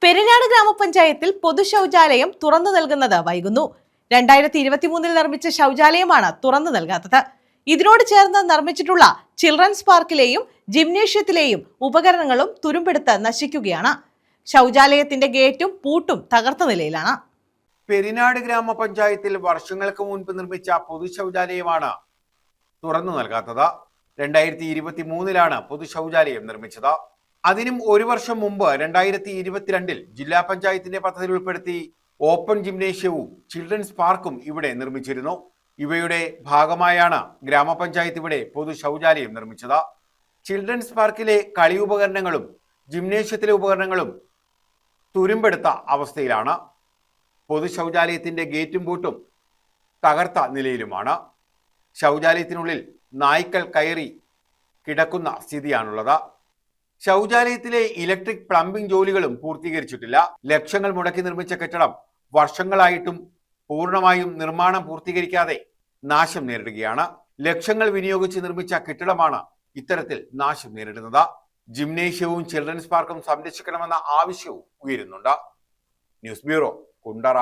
പെരിനാട് ഗ്രാമപഞ്ചായത്തിൽ പൊതു ശൗചാലയം തുറന്നു നൽകുന്നത് വൈകുന്നു. 2023 നിർമ്മിച്ച ശൗചാലയമാണ് തുറന്നു നൽകാത്തത്. ഇതിനോട് ചേർന്ന് നിർമ്മിച്ചിട്ടുള്ള ചിൽഡ്രൻസ് പാർക്കിലെയും ജിംനേഷ്യത്തിലെയും ഉപകരണങ്ങളും തുരുമ്പെടുത്ത് നശിക്കുകയാണ്. ശൗചാലയത്തിന്റെ ഗേറ്റും പൂട്ടും തകർത്ത നിലയിലാണ്. പെരിനാട് ഗ്രാമപഞ്ചായത്തിൽ വർഷങ്ങൾക്ക് മുൻപ് നിർമ്മിച്ച പൊതു ശൗചാലയമാണ് തുറന്നു നൽകാത്തത്. 2023 പൊതു ശൗചാലയം നിർമ്മിച്ചത്. അതിനും ഒരു വർഷം മുമ്പ് 2022 ജില്ലാ പഞ്ചായത്തിന്റെ പദ്ധതിയിൽ ഉൾപ്പെടുത്തി ഓപ്പൺ ജിംനേഷ്യവും ചിൽഡ്രൻസ് പാർക്കും ഇവിടെ നിർമ്മിച്ചിരുന്നു. ഇവയുടെ ഭാഗമായാണ് ഗ്രാമപഞ്ചായത്ത് ഇവിടെ പൊതു ശൗചാലയം നിർമ്മിച്ചത്. ചിൽഡ്രൻസ് പാർക്കിലെ കളി ഉപകരണങ്ങളും ജിംനേഷ്യത്തിലെ ഉപകരണങ്ങളും തുരുമ്പെടുത്ത അവസ്ഥയിലാണ്. പൊതു ശൗചാലയത്തിന്റെ ഗേറ്റും പൂട്ടും തകർത്ത നിലയിലുമാണ്. ശൗചാലയത്തിനുള്ളിൽ നായ്ക്കൾ കയറി കിടക്കുന്ന സ്ഥിതിയാണുള്ളത്. ശൗചാലയത്തിലെ ഇലക്ട്രിക് പ്ലംബിംഗ് ജോലികളും പൂർത്തീകരിച്ചിട്ടില്ല. ലക്ഷങ്ങൾ മുടക്കി നിർമ്മിച്ച കെട്ടിടം വർഷങ്ങളായിട്ടും പൂർണ്ണമായും നിർമ്മാണം പൂർത്തീകരിക്കാതെ നാശം നേരിടുകയാണ്. ലക്ഷങ്ങൾ വിനിയോഗിച്ച് നിർമ്മിച്ച കെട്ടിടമാണ് ഇത്തരത്തിൽ നാശം നേരിടുന്നത്. ജിംനേഷ്യവും ചിൽഡ്രൻസ് പാർക്കും സംരക്ഷിക്കണമെന്ന ആവശ്യവും ഉയരുന്നുണ്ട്. News bureau, Kundara.